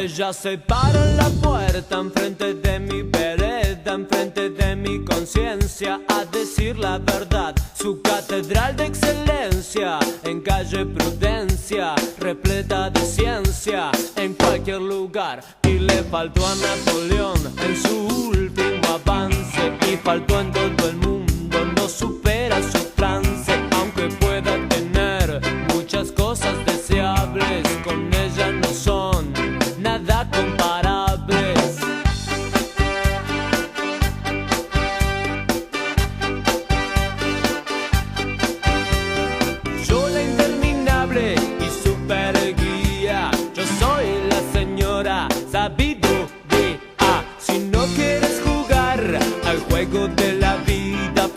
Ella se para en la puerta, enfrente de mi vereda, enfrente de mi conciencia, a decir la verdad. Su catedral de excelencia, en calle Prudencia, repleta de ciencia, en cualquier lugar. Y le faltó a Napoleón en su último avance, y faltó en todo el mundo, no supera su trance. Aunque pueda tener muchas cosas deseables, con ella no son nada comparables. Yo la interminable y super guía, yo soy la señora sabiduría. Si no quieres jugar al juego de la vida,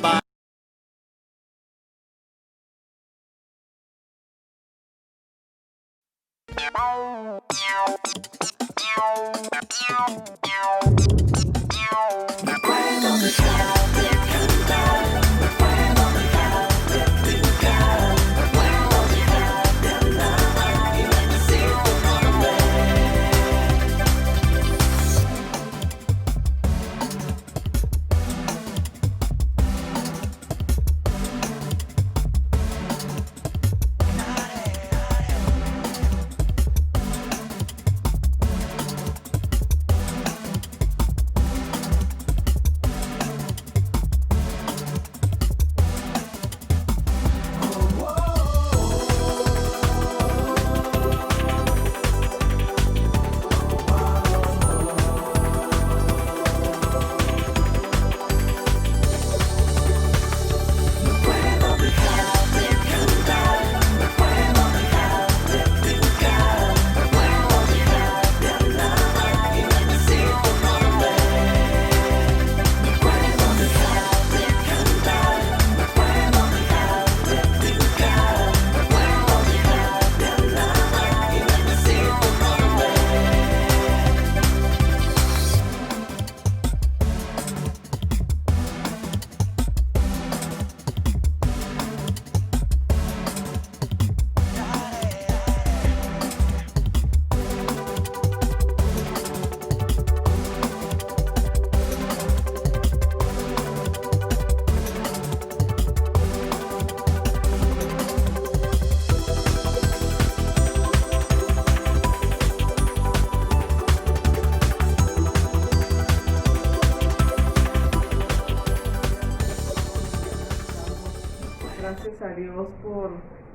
gracias a Dios por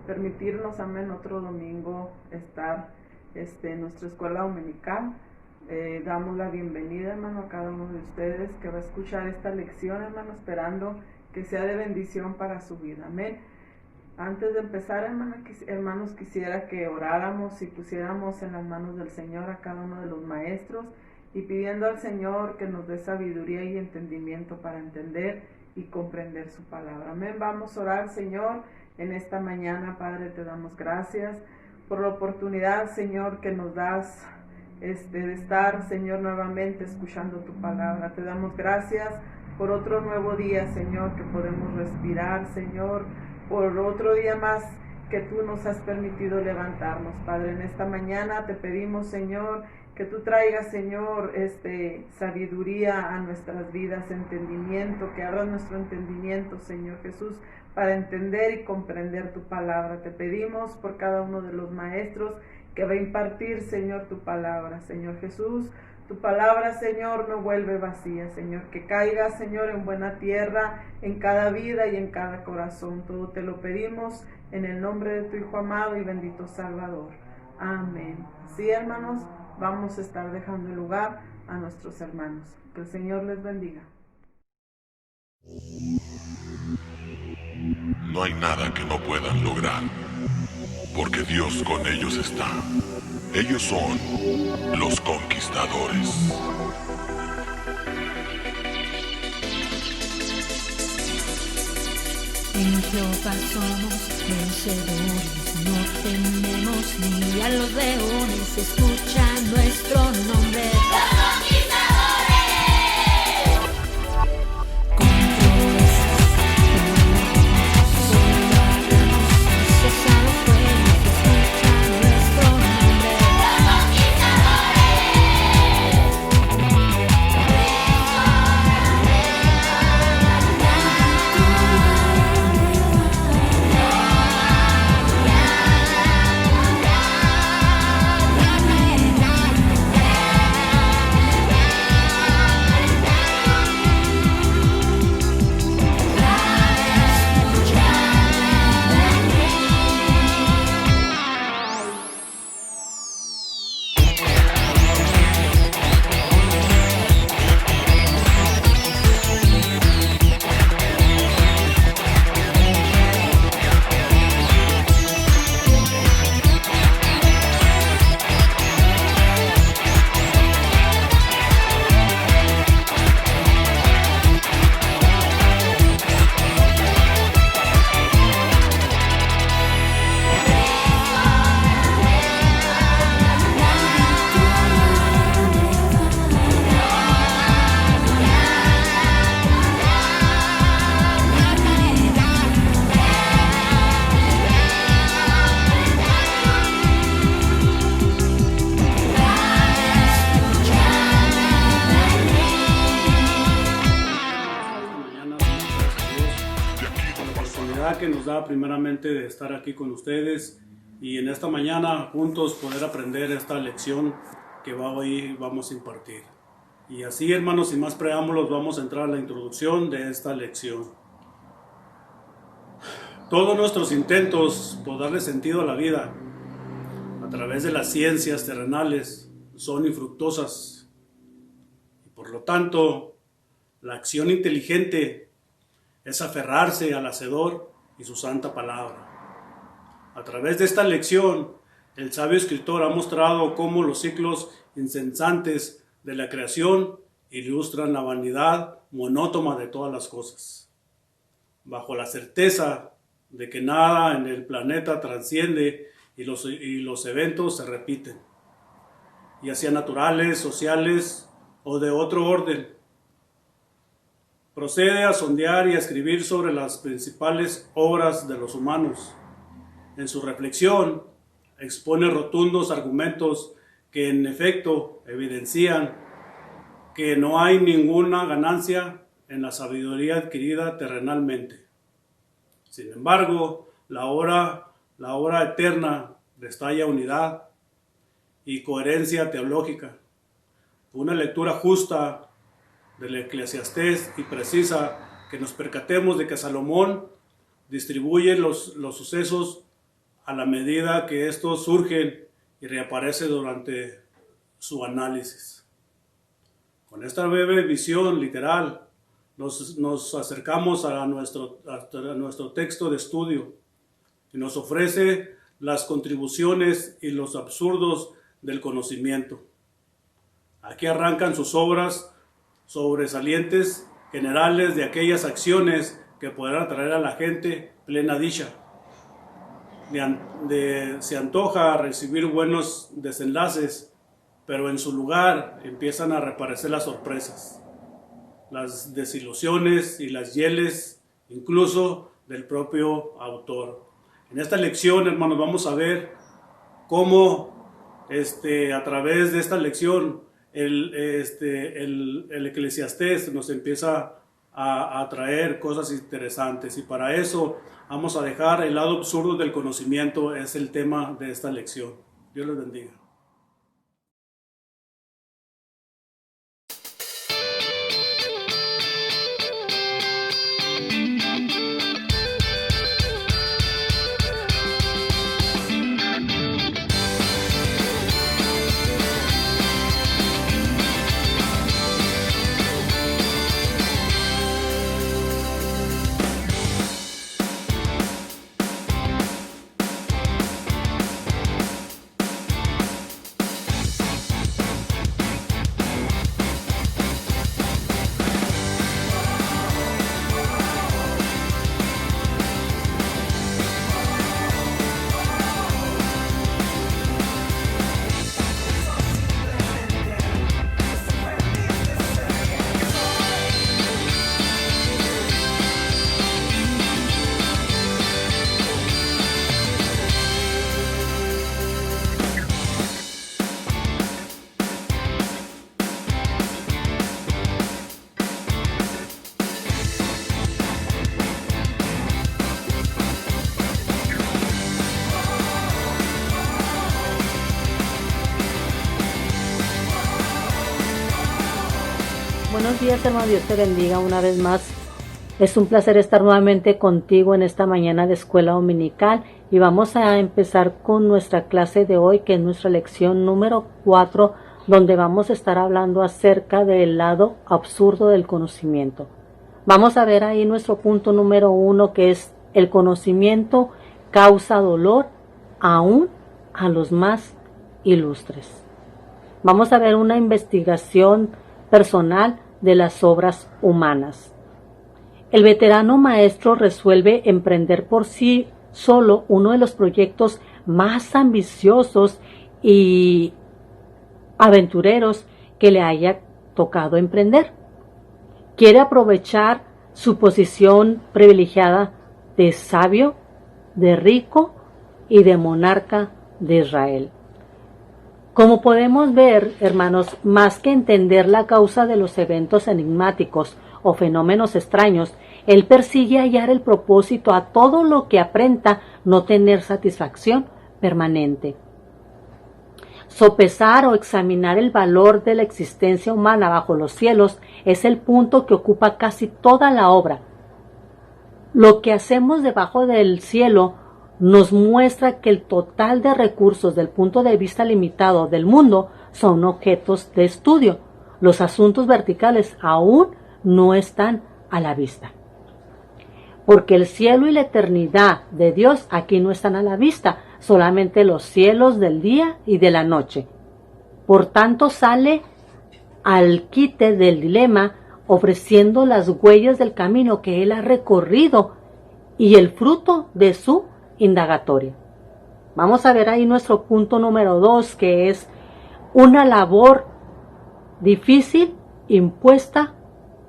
permitirnos, amén, otro domingo estar en nuestra escuela dominical. Damos la bienvenida, hermano, a cada uno de ustedes que va a escuchar esta lección, hermano, esperando que sea de bendición para su vida, amén. Antes de empezar, hermanos, quisiera que oráramos y pusiéramos en las manos del Señor a cada uno de los maestros y pidiendo al Señor que nos dé sabiduría y entendimiento para entender y comprender su palabra. Amén. Vamos a orar, Señor, en esta mañana. Padre, te damos gracias por la oportunidad, Señor, que nos das de estar, Señor, nuevamente escuchando tu palabra. Te damos gracias por otro nuevo día, Señor, que podemos respirar, Señor, por otro día más que tú nos has permitido levantarnos, Padre. En esta mañana te pedimos, Señor, que tú traigas, Señor, sabiduría a nuestras vidas, entendimiento, que abras nuestro entendimiento, Señor Jesús, para entender y comprender tu palabra. Te pedimos por cada uno de los maestros que va a impartir, Señor, tu palabra, Señor Jesús. Tu palabra, Señor, no vuelve vacía, Señor, que caiga, Señor, en buena tierra, en cada vida y en cada corazón. Todo te lo pedimos en el nombre de tu Hijo amado y bendito Salvador. Amén. Sí, hermanos, vamos a estar dejando el lugar a nuestros hermanos. Que el Señor les bendiga. No hay nada que no puedan lograr, porque Dios con ellos está. Ellos son los conquistadores. En Jehová somos vencedores, no tememos ni a los leones, escucha nuestro nombre. oportunidad que nos da primeramente de estar aquí con ustedes y en esta mañana juntos poder aprender esta lección que hoy vamos a impartir. Y así, hermanos, sin más preámbulos, vamos a entrar a la introducción de esta lección. Todos nuestros intentos por darle sentido a la vida a través de las ciencias terrenales son infructuosas. Y por lo tanto, la acción inteligente es aferrarse al Hacedor y su santa palabra. A través de esta lección, el sabio escritor ha mostrado cómo los ciclos incesantes de la creación ilustran la vanidad monótona de todas las cosas. Bajo la certeza de que nada en el planeta trasciende y los eventos se repiten, ya sean naturales, sociales o de otro orden. Procede a sondear y a escribir sobre las principales obras de los humanos. En su reflexión, expone rotundos argumentos que en efecto evidencian que no hay ninguna ganancia en la sabiduría adquirida terrenalmente. Sin embargo, la obra eterna destalla unidad y coherencia teológica. Una lectura justa del Eclesiastés y precisa que nos percatemos de que Salomón distribuye los sucesos a la medida que estos surgen y reaparece durante su análisis. Con esta breve visión literal nos acercamos a nuestro texto de estudio y nos ofrece las contribuciones y los absurdos del conocimiento. Aquí arrancan sus obras sobresalientes generales de aquellas acciones que podrán traer a la gente plena dicha. Se antoja recibir buenos desenlaces, pero en su lugar empiezan a reaparecer las sorpresas, las desilusiones y las hieles, incluso del propio autor. En esta lección, hermanos, vamos a ver cómo a través de esta lección el Eclesiastés nos empieza a traer cosas interesantes, y para eso vamos a dejar el lado absurdo del conocimiento, es el tema de esta lección. Dios les bendiga. Buenos días, hermano, Dios te bendiga una vez más. Es un placer estar nuevamente contigo en esta mañana de escuela dominical y vamos a empezar con nuestra clase de hoy, que es nuestra lección número 4, donde vamos a estar hablando acerca del lado absurdo del conocimiento. Vamos a ver ahí nuestro punto número 1, que es: el conocimiento causa dolor aún a los más ilustres. Vamos a ver una investigación personal de las obras humanas. El veterano maestro resuelve emprender por sí solo uno de los proyectos más ambiciosos y aventureros que le haya tocado emprender. Quiere aprovechar su posición privilegiada de sabio, de rico y de monarca de Israel. Como podemos ver, hermanos, más que entender la causa de los eventos enigmáticos o fenómenos extraños, Él persigue hallar el propósito a todo lo que aparenta no tener satisfacción permanente. Sopesar o examinar el valor de la existencia humana bajo los cielos es el punto que ocupa casi toda la obra. Lo que hacemos debajo del cielo nos muestra que el total de recursos del punto de vista limitado del mundo son objetos de estudio. Los asuntos verticales aún no están a la vista. Porque el cielo y la eternidad de Dios aquí no están a la vista, solamente los cielos del día y de la noche. Por tanto, sale al quite del dilema ofreciendo las huellas del camino que él ha recorrido y el fruto de su indagatoria. Vamos a ver ahí nuestro punto número 2, que es una labor difícil impuesta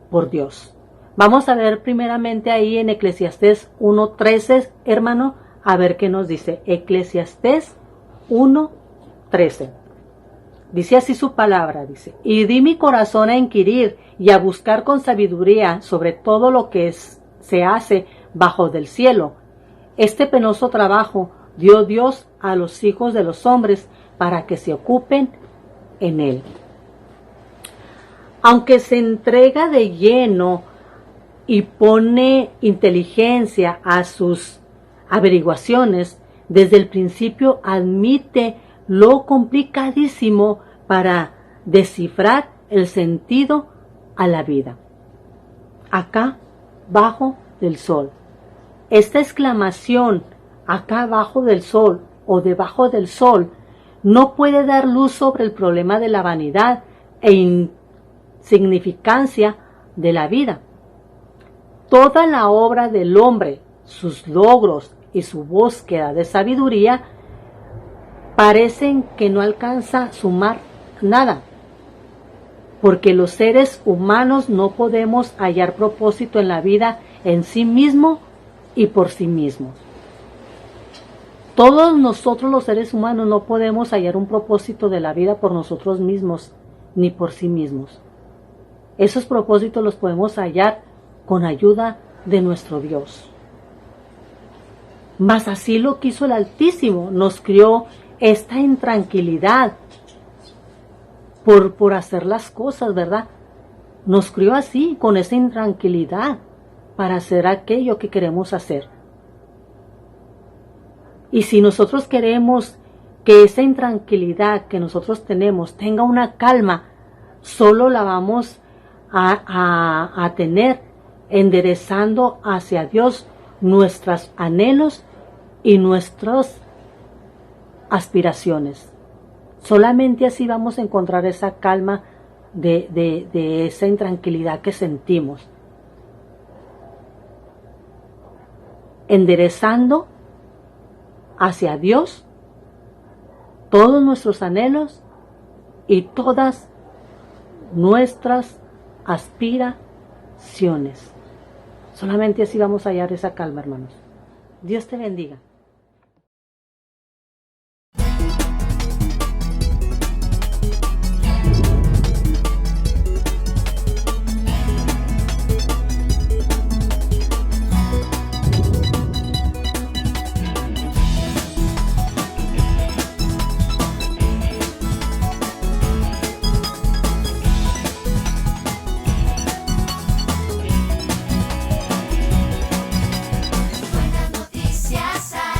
por Dios. Vamos a ver primeramente ahí en Eclesiastés 1:13, hermano, a ver qué nos dice. Eclesiastés 1:13. Dice así su palabra, dice: y di mi corazón a inquirir y a buscar con sabiduría sobre todo lo que se hace bajo del cielo. Este penoso trabajo dio Dios a los hijos de los hombres para que se ocupen en él. Aunque se entrega de lleno y pone inteligencia a sus averiguaciones, desde el principio admite lo complicadísimo para descifrar el sentido a la vida. Acá, bajo del sol. Esta exclamación, acá abajo del sol o debajo del sol, no puede dar luz sobre el problema de la vanidad e insignificancia de la vida. Toda la obra del hombre, sus logros y su búsqueda de sabiduría parecen que no alcanza a sumar nada, porque los seres humanos no podemos hallar propósito en la vida en sí mismo y por sí mismos. Todos nosotros los seres humanos no podemos hallar un propósito de la vida por nosotros mismos ni por sí mismos. Esos propósitos los podemos hallar con ayuda de nuestro Dios. Mas así lo quiso el Altísimo, nos crió esta intranquilidad por hacer las cosas, ¿verdad? Nos crió así, con esa intranquilidad, para hacer aquello que queremos hacer. Y si nosotros queremos que esa intranquilidad que nosotros tenemos tenga una calma, solo la vamos a tener enderezando hacia Dios nuestros anhelos y nuestras aspiraciones. Solamente así vamos a encontrar esa calma de esa intranquilidad que sentimos. Enderezando hacia Dios todos nuestros anhelos y todas nuestras aspiraciones. Solamente así vamos a hallar esa calma, hermanos. Dios te bendiga. Buenas noticias hay.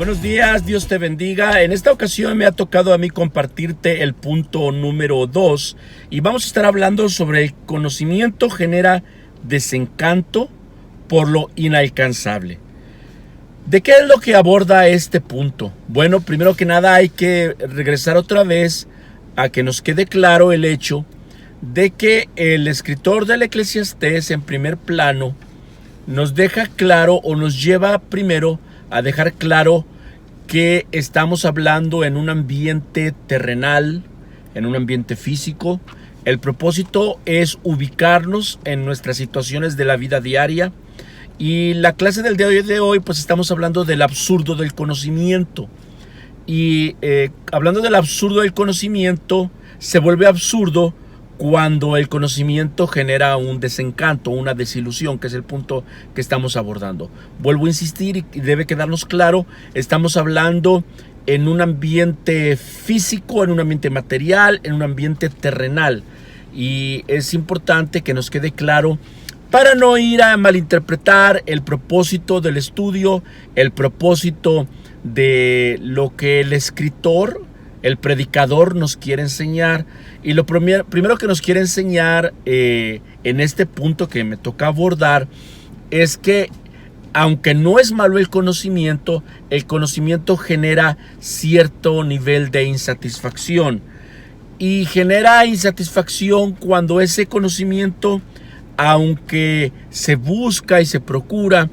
Buenos días, Dios te bendiga. En esta ocasión me ha tocado a mí compartirte el punto número 2 y vamos a estar hablando sobre el conocimiento genera desencanto por lo inalcanzable. ¿De qué es lo que aborda este punto? Bueno, primero que nada hay que regresar otra vez a que nos quede claro el hecho de que el escritor del Eclesiastés en primer plano nos deja claro o nos lleva primero a dejar claro que estamos hablando en un ambiente terrenal, en un ambiente físico. El propósito es ubicarnos en nuestras situaciones de la vida diaria. Y la clase del día de hoy, pues estamos hablando del absurdo del conocimiento. Y hablando del absurdo del conocimiento, se vuelve absurdo cuando el conocimiento genera un desencanto, una desilusión, que es el punto que estamos abordando. Vuelvo a insistir y debe quedarnos claro, estamos hablando en un ambiente físico, en un ambiente material, en un ambiente terrenal. Y es importante que nos quede claro para no ir a malinterpretar el propósito del estudio, el propósito de lo que el escritor, el predicador nos quiere enseñar. Y lo primero que nos quiere enseñar en este punto que me toca abordar es que aunque no es malo el conocimiento genera cierto nivel de insatisfacción. Y genera insatisfacción cuando ese conocimiento, aunque se busca y se procura,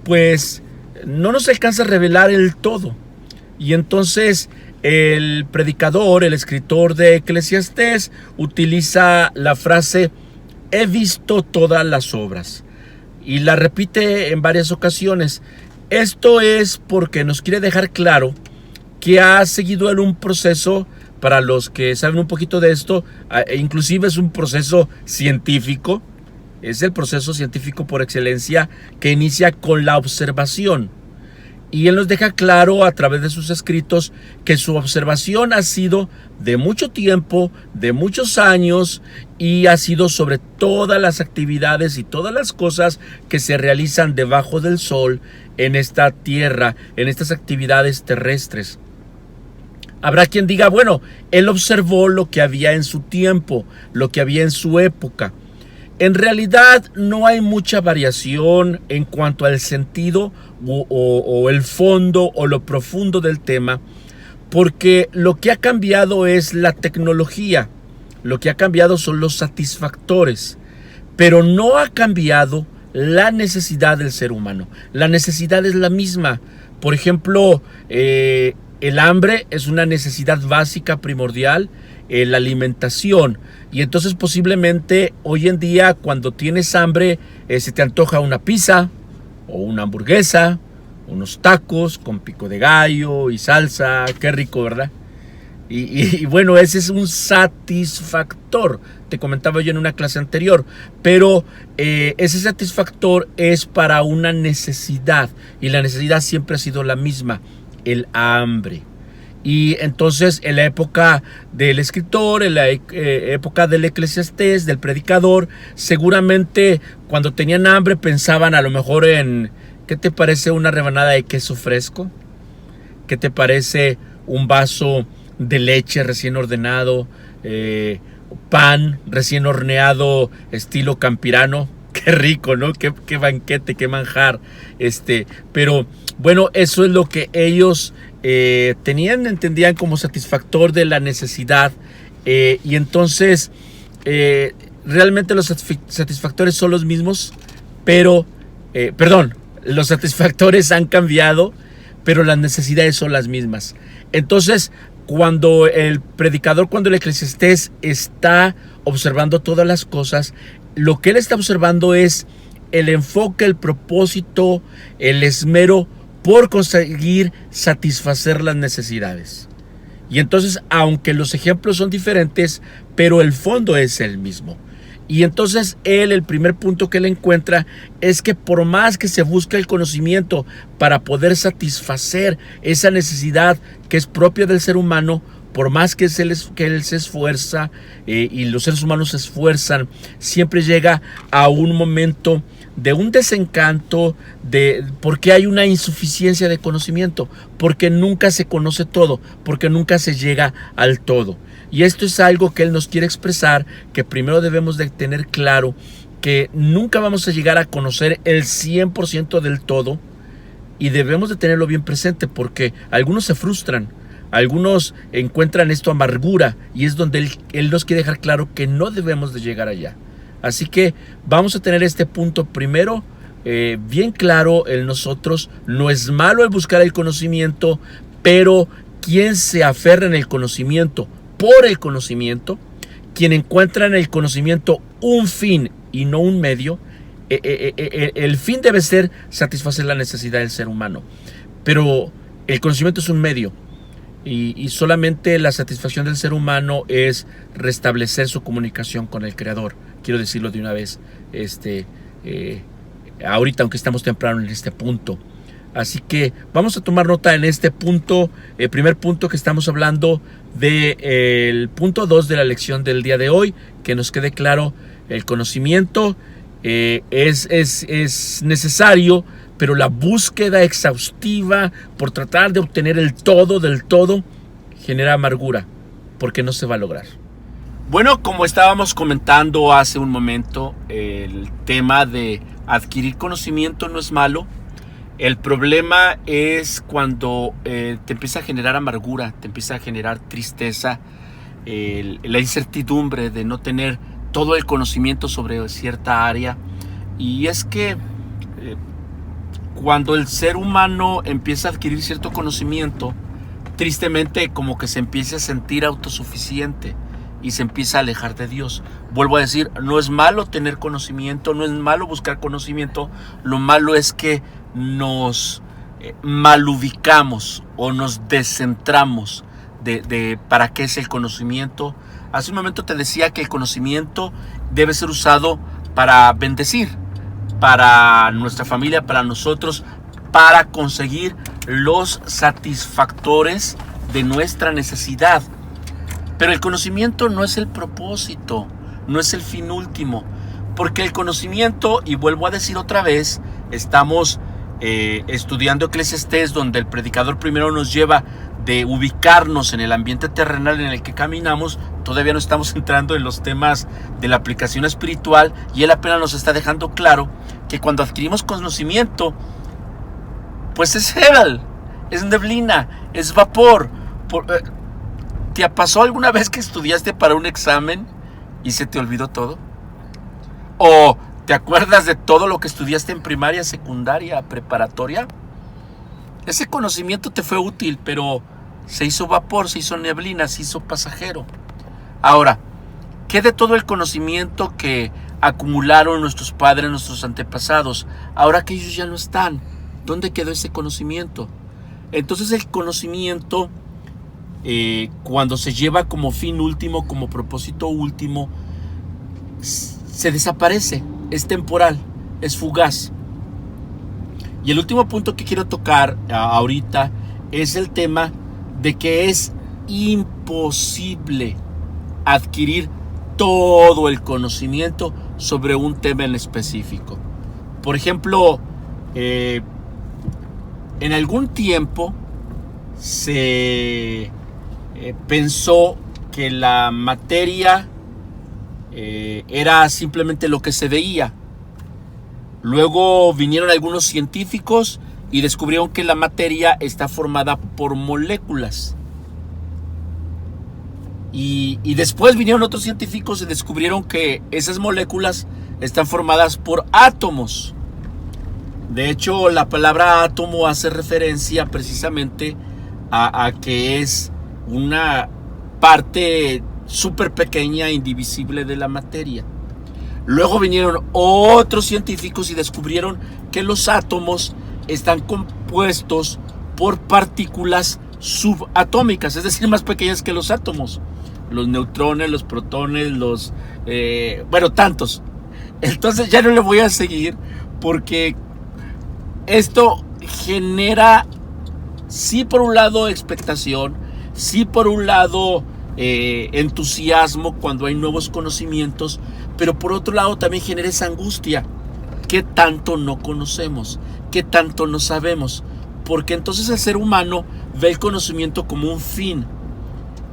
pues no nos alcanza a revelar el todo. Y entonces el predicador, el escritor de Eclesiastés, utiliza la frase "he visto todas las obras", y la repite en varias ocasiones. Esto es porque nos quiere dejar claro que ha seguido él un proceso. Para los que saben un poquito de esto, inclusive es un proceso científico. Es el proceso científico por excelencia que inicia con la observación. Y él nos deja claro a través de sus escritos que su observación ha sido de mucho tiempo, de muchos años, y ha sido sobre todas las actividades y todas las cosas que se realizan debajo del sol en esta tierra, en estas actividades terrestres. Habrá quien diga, bueno, él observó lo que había en su tiempo, lo que había en su época. En realidad no hay mucha variación en cuanto al sentido o el fondo o lo profundo del tema, porque lo que ha cambiado es la tecnología, lo que ha cambiado son los satisfactores, pero no ha cambiado la necesidad del ser humano. La necesidad es la misma. Por ejemplo, el hambre es una necesidad básica, primordial, la alimentación. Y entonces posiblemente hoy en día cuando tienes hambre se te antoja una pizza o una hamburguesa, unos tacos con pico de gallo y salsa. Qué rico, ¿verdad? Y bueno, ese es un satisfactor. Te comentaba yo en una clase anterior. Pero ese satisfactor es para una necesidad. Y la necesidad siempre ha sido la misma. El hambre. Y entonces en la época del escritor, en la época del Eclesiastés, del predicador, seguramente cuando tenían hambre pensaban a lo mejor en ¿qué te parece una rebanada de queso fresco? ¿Qué te parece un vaso de leche recién ordenado? Pan recién horneado estilo campirano. Qué rico, ¿no? Qué banquete, qué manjar. Pero bueno, eso es lo que ellos entendían como satisfactor de la necesidad. Y entonces, realmente los satisfactores son los mismos, pero, los satisfactores han cambiado, pero las necesidades son las mismas. Entonces, cuando el predicador, cuando el Eclesiastés está observando todas las cosas, lo que él está observando es el enfoque, el propósito, el esmero por conseguir satisfacer las necesidades. Y entonces, aunque los ejemplos son diferentes, pero el fondo es el mismo. Y entonces el primer punto que él encuentra es que por más que se busca el conocimiento para poder satisfacer esa necesidad que es propia del ser humano, por más que él se esfuerza y los seres humanos se esfuerzan, siempre llega a un momento de un desencanto, porque hay una insuficiencia de conocimiento, porque nunca se conoce todo, porque nunca se llega al todo. Y esto es algo que él nos quiere expresar, que primero debemos de tener claro que nunca vamos a llegar a conocer el 100% del todo, y debemos de tenerlo bien presente, porque algunos se frustran, algunos encuentran esto amargura, y es donde él nos quiere dejar claro que no debemos de llegar allá. Así que vamos a tener este punto primero bien claro en nosotros. No es malo el buscar el conocimiento, pero quien se aferra en el conocimiento por el conocimiento, quien encuentra en el conocimiento un fin y no un medio, el fin debe ser satisfacer la necesidad del ser humano, pero el conocimiento es un medio. Y solamente la satisfacción del ser humano es restablecer su comunicación con el Creador. Quiero decirlo de una vez, ahorita, aunque estamos temprano en este punto. Así que vamos a tomar nota en este punto, el primer punto que estamos hablando del punto 2 de la lección del día de hoy, que nos quede claro, el conocimiento es necesario, pero la búsqueda exhaustiva por tratar de obtener el todo del todo genera amargura, porque no se va a lograr. Bueno, como estábamos comentando hace un momento, el tema de adquirir conocimiento no es malo. El problema es cuando te empieza a generar amargura, te empieza a generar tristeza, la incertidumbre de no tener todo el conocimiento sobre cierta área. Y es que cuando el ser humano empieza a adquirir cierto conocimiento, tristemente como que se empieza a sentir autosuficiente y se empieza a alejar de Dios. Vuelvo a decir, no es malo tener conocimiento, no es malo buscar conocimiento, lo malo es que nos malubicamos o nos descentramos de para qué es el conocimiento. Hace un momento te decía que el conocimiento debe ser usado para bendecir, para nuestra familia, para nosotros, para conseguir los satisfactores de nuestra necesidad. Pero el conocimiento no es el propósito, no es el fin último, porque el conocimiento, y vuelvo a decir otra vez, estamos estudiando Eclesiastés, donde el predicador primero nos lleva de ubicarnos en el ambiente terrenal en el que caminamos. Todavía no estamos entrando en los temas de la aplicación espiritual, y él apenas nos está dejando claro que cuando adquirimos conocimiento, pues es Hebel, es neblina, es vapor. ¿Te pasó alguna vez que estudiaste para un examen y se te olvidó todo? ¿O te acuerdas de todo lo que estudiaste en primaria, secundaria, preparatoria? Ese conocimiento te fue útil, pero se hizo vapor, se hizo neblina, se hizo pasajero. Ahora, ¿qué de todo el conocimiento que acumularon nuestros padres, nuestros antepasados? Ahora que ellos ya no están, ¿dónde quedó ese conocimiento? Entonces el conocimiento, cuando se lleva como fin último, como propósito último, se desaparece, es temporal, es fugaz. Y el último punto que quiero tocar ahorita es el tema de que es imposible adquirir todo el conocimiento sobre un tema en específico. Por ejemplo, en algún tiempo se pensó que la materia era simplemente lo que se veía. Luego vinieron algunos científicos y descubrieron que la materia está formada por moléculas. Y después vinieron otros científicos y descubrieron que esas moléculas están formadas por átomos. De hecho, la palabra átomo hace referencia precisamente a que es una parte súper pequeña e indivisible de la materia. Luego vinieron otros científicos y descubrieron que los átomos están compuestos por partículas subatómicas, es decir, más pequeñas que los átomos. Los neutrones, los protones, tantos. Entonces ya no le voy a seguir, porque esto genera, sí, por un lado expectación, sí, por un lado entusiasmo cuando hay nuevos conocimientos, pero por otro lado también genera esa angustia. qué tanto no conocemos, qué tanto no sabemos. Porque entonces el ser humano ve el conocimiento como un fin,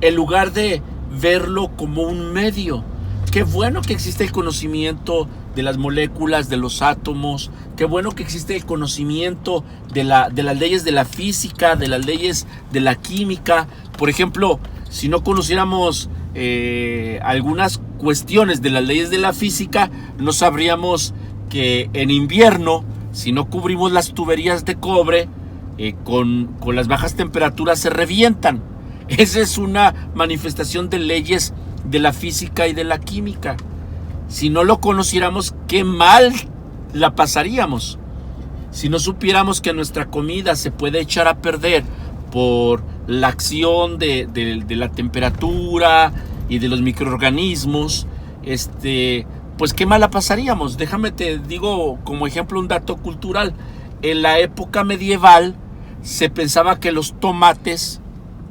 en lugar de verlo como un medio. Qué bueno que existe el conocimiento de las moléculas, de los átomos. Qué bueno que existe el conocimiento de las leyes de la física, de las leyes de la química. Por ejemplo, si no conociéramos algunas cuestiones de las leyes de la física, no sabríamos que en invierno, si no cubrimos las tuberías de cobre, con las bajas temperaturas se revientan. Esa es una manifestación de leyes de la física y de la química. Si no lo conociéramos, qué mal la pasaríamos. Si no supiéramos que nuestra comida se puede echar a perder por la acción de la temperatura y de los microorganismos, pues qué mal la pasaríamos. Déjame te digo como ejemplo un dato cultural. En la época medieval se pensaba que los tomates,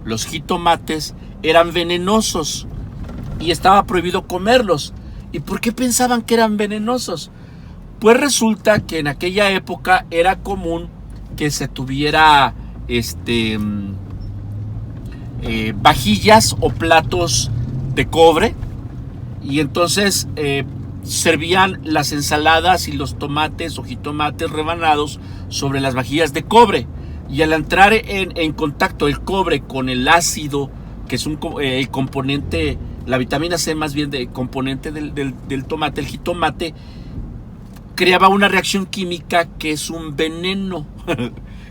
los jitomates, eran venenosos y estaba prohibido comerlos. ¿Y por qué pensaban que eran venenosos? Pues resulta que en aquella época era común que se tuviera vajillas o platos de cobre, y entonces servían las ensaladas y los tomates o jitomates rebanados sobre las vajillas de cobre, y al entrar en contacto el cobre con el ácido, que es el componente, la vitamina C más bien de componente del tomate, el jitomate, creaba una reacción química que es un veneno.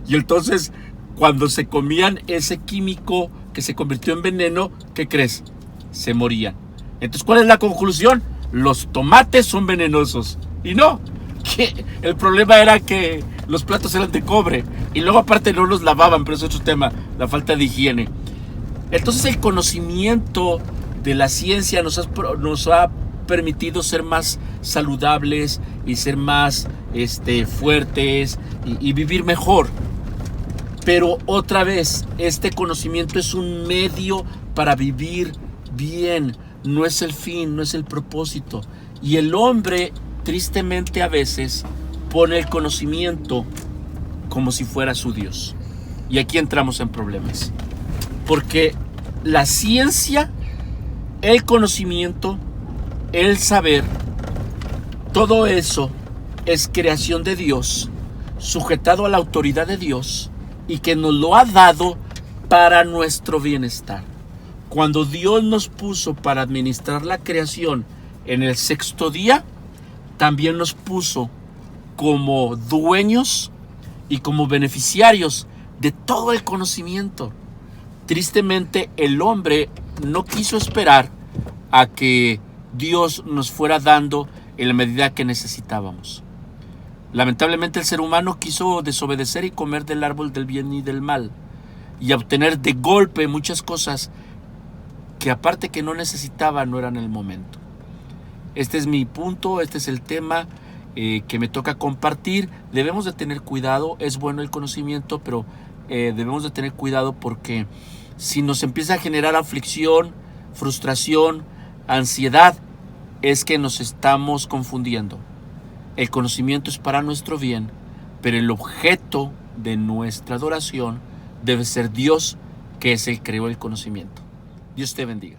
Y entonces cuando se comían ese químico que se convirtió en veneno, ¿qué crees? Se morían. Entonces, ¿cuál es la conclusión? Los tomates son venenosos. Y no, que el problema era que los platos eran de cobre y luego aparte no los lavaban, pero es otro tema, la falta de higiene. Entonces el conocimiento de la ciencia nos ha permitido ser más saludables y ser más fuertes y vivir mejor. Pero otra vez, este conocimiento es un medio para vivir bien, no es el fin, no es el propósito. Y el hombre, tristemente a veces, pone el conocimiento como si fuera su Dios. Y aquí entramos en problemas. Porque la ciencia, el conocimiento, el saber, todo eso es creación de Dios, sujetado a la autoridad de Dios, y que nos lo ha dado para nuestro bienestar. Cuando Dios nos puso para administrar la creación en el sexto día, también nos puso como dueños y como beneficiarios de todo el conocimiento. Tristemente, el hombre no quiso esperar a que Dios nos fuera dando en la medida que necesitábamos. Lamentablemente el ser humano quiso desobedecer y comer del árbol del bien y del mal y obtener de golpe muchas cosas que aparte que no necesitaba no eran el momento. Este es mi punto, este es el tema que me toca compartir. Debemos de tener cuidado, es bueno el conocimiento, pero debemos de tener cuidado porque si nos empieza a generar aflicción, frustración, ansiedad, es que nos estamos confundiendo. El conocimiento es para nuestro bien, pero el objeto de nuestra adoración debe ser Dios, que es el que creó el conocimiento. Dios te bendiga.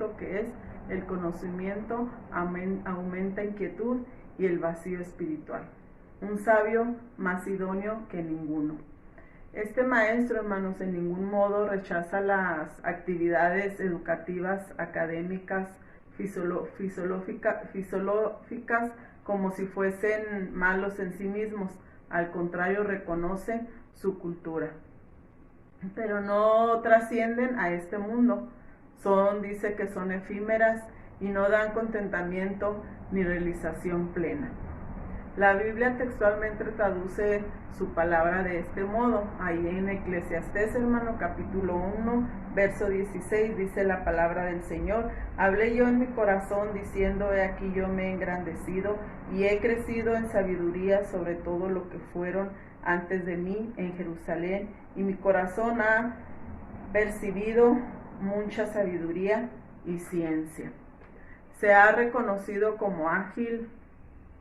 lo que es el conocimiento, aumenta inquietud y el vacío espiritual. Un sabio más idóneo que ninguno. Este maestro, hermanos, en ningún modo rechaza las actividades educativas, académicas, fisiológicas, como si fuesen malos en sí mismos. Al contrario, reconoce su cultura. Pero no trascienden a este mundo. Dice que son efímeras y no dan contentamiento ni realización plena. La Biblia textualmente traduce su palabra de este modo. Ahí en Eclesiastés, hermano, capítulo 1, verso 16, dice la palabra del Señor: hablé yo en mi corazón diciendo, he aquí yo me he engrandecido y he crecido en sabiduría sobre todo lo que fueron antes de mí en Jerusalén, y mi corazón ha percibido mucha sabiduría y ciencia. Se ha reconocido como ágil,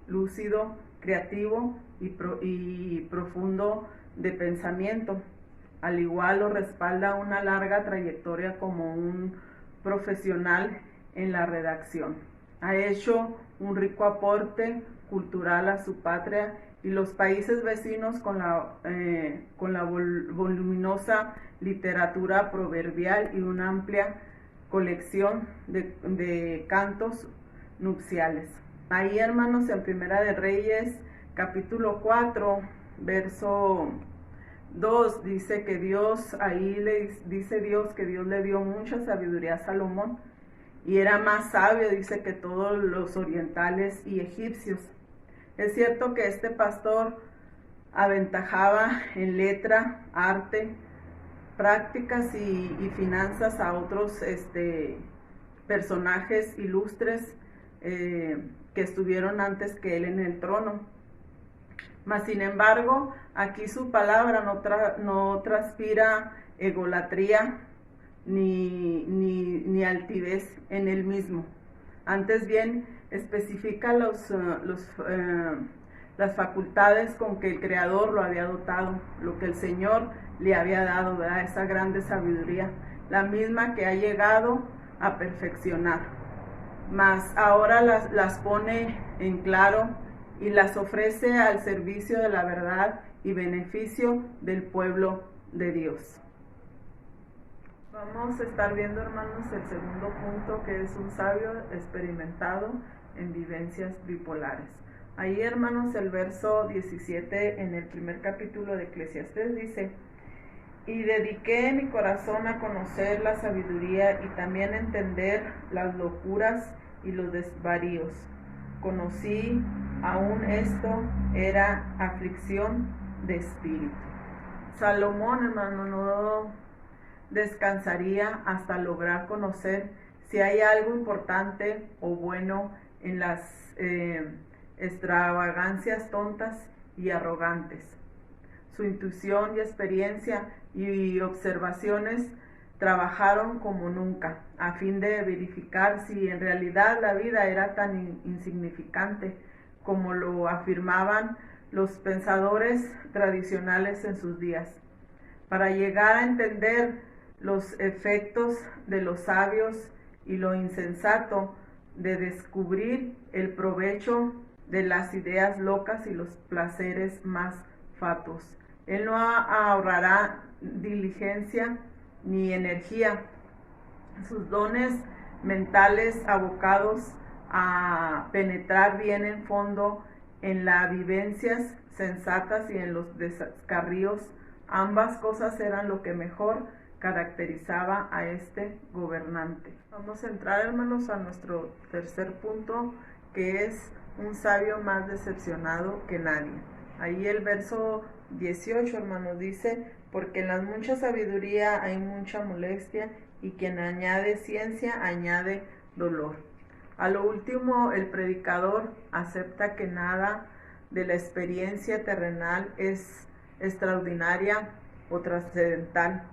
lúcido, creativo y profundo de pensamiento. Al igual lo respalda una larga trayectoria como un profesional en la redacción. Ha hecho un rico aporte cultural a su patria y los países vecinos con la voluminosa literatura proverbial y una amplia colección de cantos nupciales. Ahí, hermanos, en Primera de Reyes, capítulo 4, verso 2, dice que Dios le dio mucha sabiduría a Salomón y era más sabio, dice, que todos los orientales y egipcios. Es cierto que este pastor aventajaba en letra, arte, prácticas y finanzas a otros personajes ilustres que estuvieron antes que él en el trono. Mas sin embargo, aquí su palabra no transpira egolatría ni altivez en él mismo. Antes bien, especifica las facultades con que el Creador lo había dotado, lo que el Señor le había dado, ¿verdad? Esa grande sabiduría, la misma que ha llegado a perfeccionar. Mas ahora las pone en claro y las ofrece al servicio de la verdad y beneficio del pueblo de Dios. Vamos a estar viendo, hermanos, el segundo punto, que es un sabio experimentado en vivencias bipolares. Ahí, hermanos, el verso 17 en el primer capítulo de Eclesiastés dice: y dediqué mi corazón a conocer la sabiduría y también a entender las locuras y los desvaríos. Conocí, aún esto era aflicción de espíritu. Salomón, hermano, no descansaría hasta lograr conocer si hay algo importante o bueno en las extravagancias tontas y arrogantes. Su intuición y experiencia y observaciones trabajaron como nunca a fin de verificar si en realidad la vida era tan insignificante como lo afirmaban los pensadores tradicionales en sus días. Para llegar a entender los efectos de los sabios y lo insensato de descubrir el provecho de las ideas locas y los placeres más fatuos. Él no ahorrará diligencia ni energía. Sus dones mentales abocados a penetrar bien en fondo en las vivencias sensatas y en los descarríos, ambas cosas eran lo que mejor caracterizaba a este gobernante. Vamos a entrar, hermanos, a nuestro tercer punto, que es un sabio más decepcionado que nadie. Ahí el verso 18, hermanos, dice: porque en la mucha sabiduría hay mucha molestia, y quien añade ciencia añade dolor. A lo último, el predicador acepta que nada de la experiencia terrenal es extraordinaria o trascendental,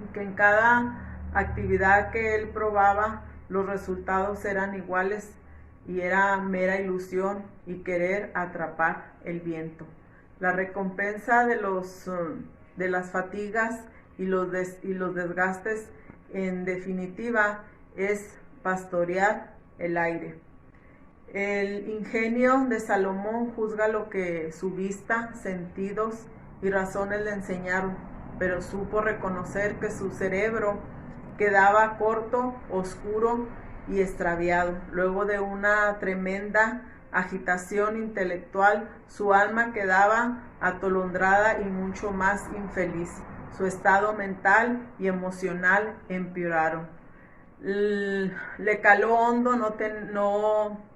y que en cada actividad que él probaba los resultados eran iguales y era mera ilusión y querer atrapar el viento. La recompensa de las fatigas y los desgastes, en definitiva, es pastorear el aire. El ingenio de Salomón juzga lo que su vista, sentidos y razones le enseñaron, pero supo reconocer que su cerebro quedaba corto, oscuro y extraviado. Luego de una tremenda agitación intelectual, su alma quedaba atolondrada y mucho más infeliz. Su estado mental y emocional empeoraron. Le caló hondo no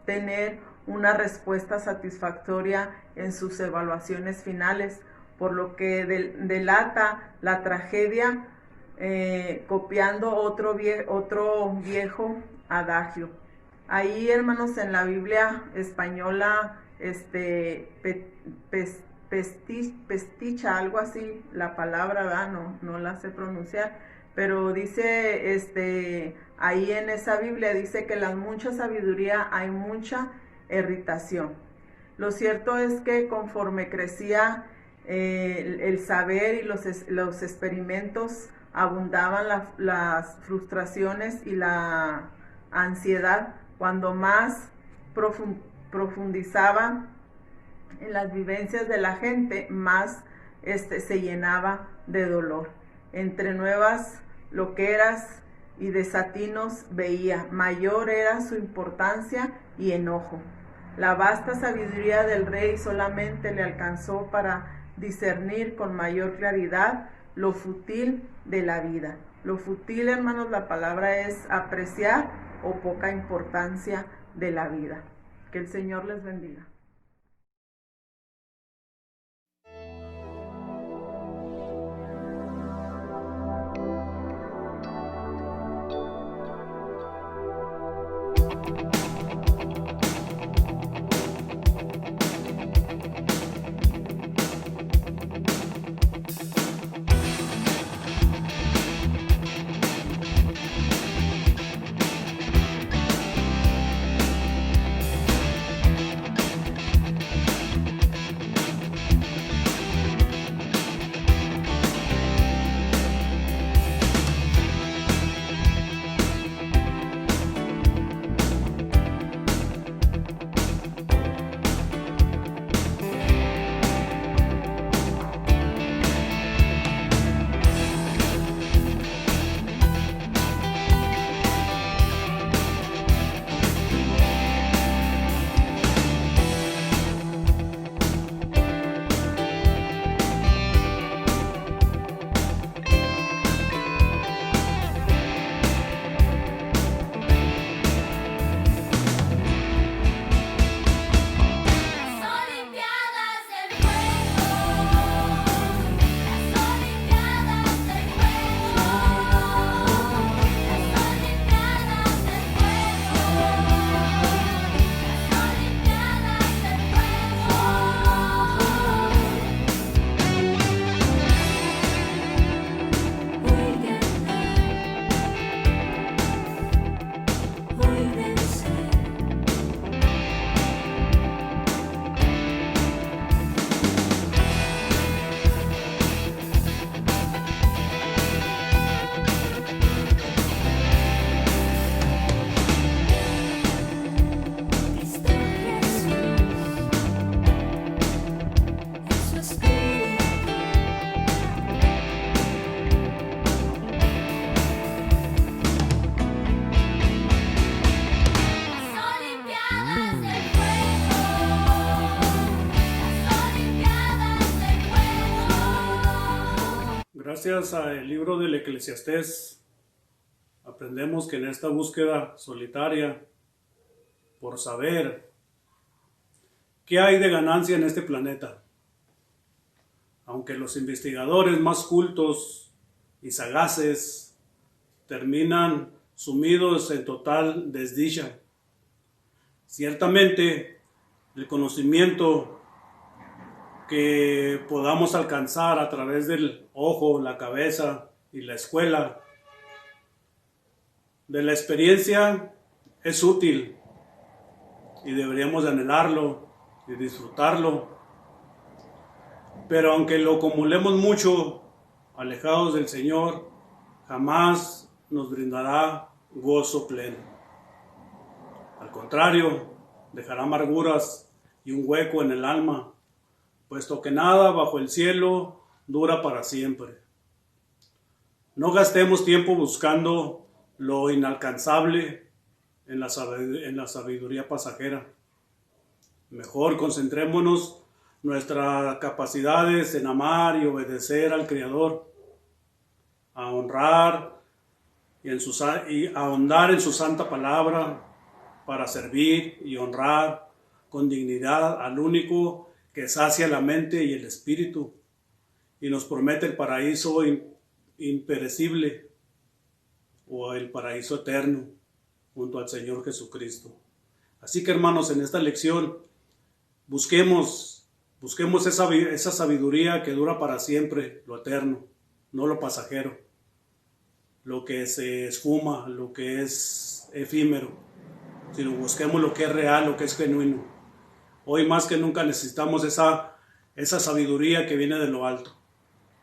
tener una respuesta satisfactoria en sus evaluaciones finales, por lo que delata la tragedia, copiando otro viejo adagio. Ahí, hermanos, en la Biblia española, pesticha, algo así, la palabra, ¿verdad? No la sé pronunciar, pero dice, ahí en esa Biblia dice que en la mucha sabiduría hay mucha irritación. Lo cierto es que conforme crecía el saber y los experimentos, abundaban las frustraciones y la ansiedad. Cuando más profundizaba en las vivencias de la gente, más se llenaba de dolor. Entre nuevas loqueras y desatinos veía, mayor era su importancia y enojo. La vasta sabiduría del rey solamente le alcanzó para discernir con mayor claridad lo fútil de la vida. Lo fútil, hermanos, la palabra es apreciar o poca importancia de la vida. Que el Señor les bendiga. Gracias al libro del Eclesiastés, aprendemos que en esta búsqueda solitaria por saber qué hay de ganancia en este planeta, aunque los investigadores más cultos y sagaces terminan sumidos en total desdicha, ciertamente el conocimiento que podamos alcanzar a través del ojo, la cabeza y la escuela, de la experiencia, es útil y deberíamos anhelarlo y disfrutarlo. Pero aunque lo acumulemos mucho, alejados del Señor, jamás nos brindará gozo pleno. Al contrario, dejará amarguras y un hueco en el alma, puesto que nada bajo el cielo dura para siempre. No gastemos tiempo buscando lo inalcanzable en la sabiduría pasajera. Mejor concentrémonos nuestras capacidades en amar y obedecer al Creador, a honrar y a ahondar en su santa palabra para servir y honrar con dignidad al único que sacia la mente y el espíritu y nos promete el paraíso imperecible o el paraíso eterno junto al Señor Jesucristo. Así que, hermanos, en esta lección busquemos esa sabiduría que dura para siempre, lo eterno, no lo pasajero, lo que se esfuma, lo que es efímero, sino busquemos lo que es real, lo que es genuino. Hoy más que nunca necesitamos esa sabiduría que viene de lo alto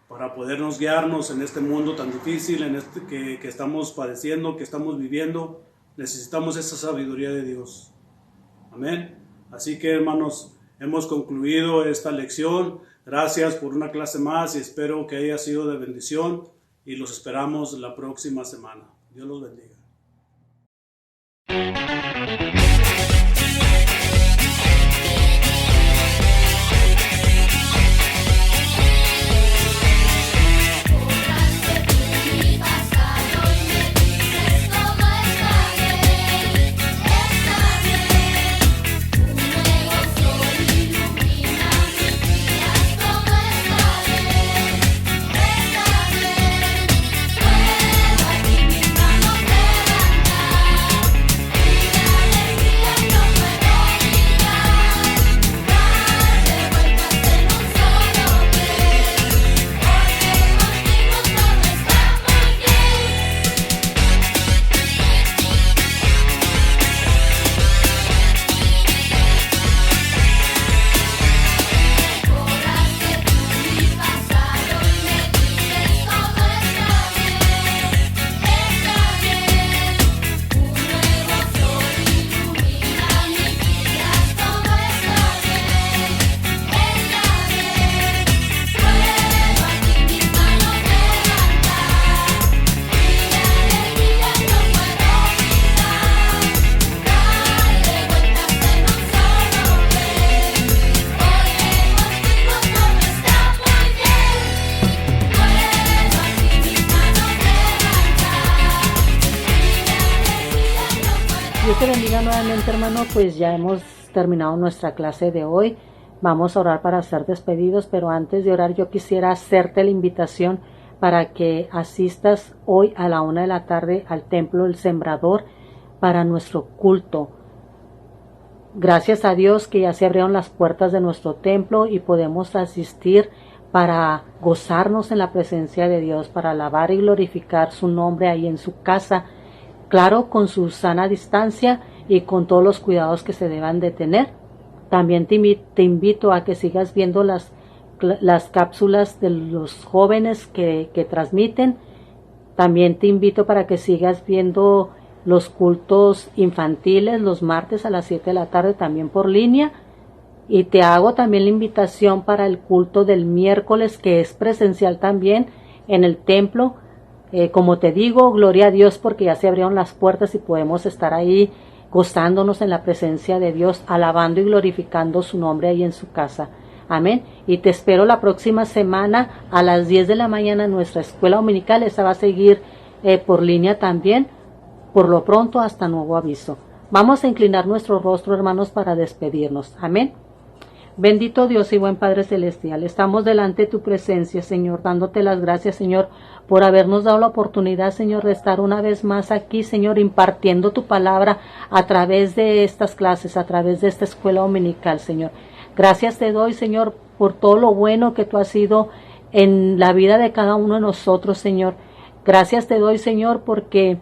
para podernos guiarnos en este mundo tan difícil, en que estamos padeciendo, que estamos viviendo. Necesitamos esa sabiduría de Dios. Amén. Así que, hermanos, hemos concluido esta lección. Gracias por una clase más y espero que haya sido de bendición y los esperamos la próxima semana. Dios los bendiga. Dios te bendiga nuevamente, hermano. Pues ya hemos terminado nuestra clase de hoy. Vamos a orar para ser despedidos, pero antes de orar yo quisiera hacerte la invitación para que asistas hoy a la 1 de la tarde al Templo del Sembrador para nuestro culto. Gracias a Dios que ya se abrieron las puertas de nuestro templo y podemos asistir para gozarnos en la presencia de Dios, para alabar y glorificar su nombre ahí en su casa. Claro, con su sana distancia y con todos los cuidados que se deban de tener. También te invito a que sigas viendo las cápsulas de los jóvenes que transmiten. También te invito para que sigas viendo los cultos infantiles los martes a las 7 de la tarde también por línea. Y te hago también la invitación para el culto del miércoles, que es presencial también en el templo. Como te digo, gloria a Dios porque ya se abrieron las puertas y podemos estar ahí gozándonos en la presencia de Dios, alabando y glorificando su nombre ahí en su casa. Amén. Y te espero la próxima semana a las 10 de la mañana en nuestra escuela dominical. Esa va a seguir por línea también. Por lo pronto, hasta nuevo aviso. Vamos a inclinar nuestro rostro, hermanos, para despedirnos. Amén. Bendito Dios y buen Padre Celestial, estamos delante de tu presencia, Señor, dándote las gracias, Señor, por habernos dado la oportunidad, Señor, de estar una vez más aquí, Señor, impartiendo tu palabra a través de estas clases, a través de esta escuela dominical, Señor. Gracias te doy, Señor, por todo lo bueno que tú has sido en la vida de cada uno de nosotros, Señor. Gracias te doy, Señor, porque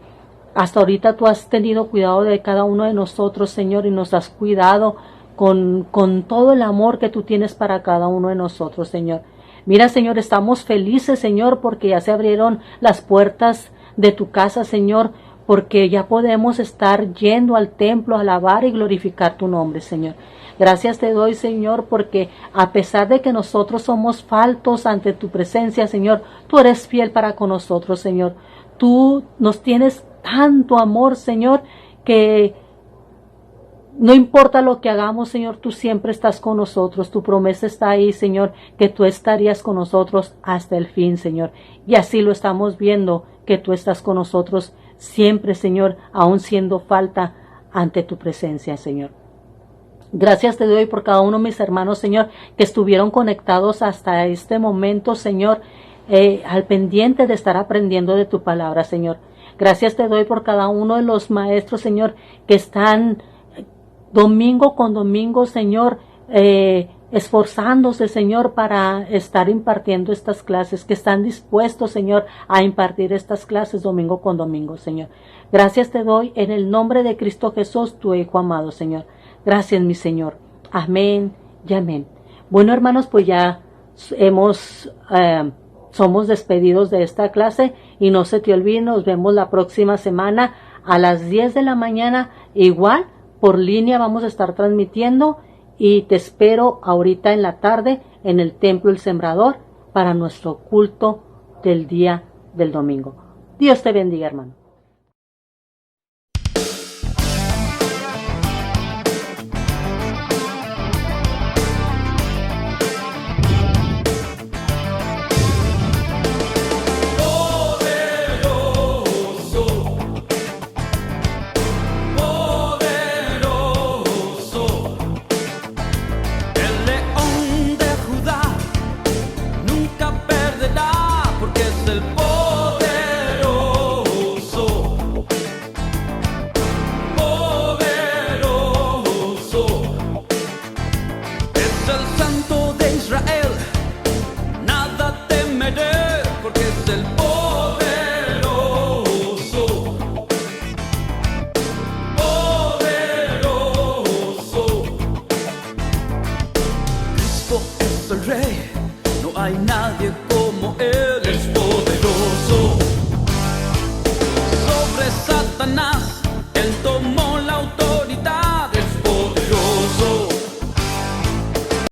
hasta ahorita tú has tenido cuidado de cada uno de nosotros, Señor, y nos has cuidado con todo el amor que tú tienes para cada uno de nosotros, Señor. Mira, Señor, estamos felices, Señor, porque ya se abrieron las puertas de tu casa, Señor, porque ya podemos estar yendo al templo a alabar y glorificar tu nombre, Señor. Gracias te doy, Señor, porque a pesar de que nosotros somos faltos ante tu presencia, Señor, tú eres fiel para con nosotros, Señor. Tú nos tienes tanto amor, Señor, que no importa lo que hagamos, Señor, tú siempre estás con nosotros. Tu promesa está ahí, Señor, que tú estarías con nosotros hasta el fin, Señor. Y así lo estamos viendo, que tú estás con nosotros siempre, Señor, aun siendo falta ante tu presencia, Señor. Gracias te doy por cada uno de mis hermanos, Señor, que estuvieron conectados hasta este momento, Señor, al pendiente de estar aprendiendo de tu palabra, Señor. Gracias te doy por cada uno de los maestros, Señor, que están domingo con domingo, Señor, esforzándose, Señor, para estar impartiendo estas clases, que están dispuestos, Señor, a impartir estas clases domingo con domingo, Señor. Gracias te doy en el nombre de Cristo Jesús, tu Hijo amado, Señor. Gracias, mi Señor. Amén y amén. Bueno, hermanos, pues ya somos despedidos de esta clase y no se te olvide, nos vemos la próxima semana a las 10 de la mañana, igual por línea vamos a estar transmitiendo y te espero ahorita en la tarde en el Templo El Sembrador para nuestro culto del día del domingo. Dios te bendiga, hermano. No hay nadie como él.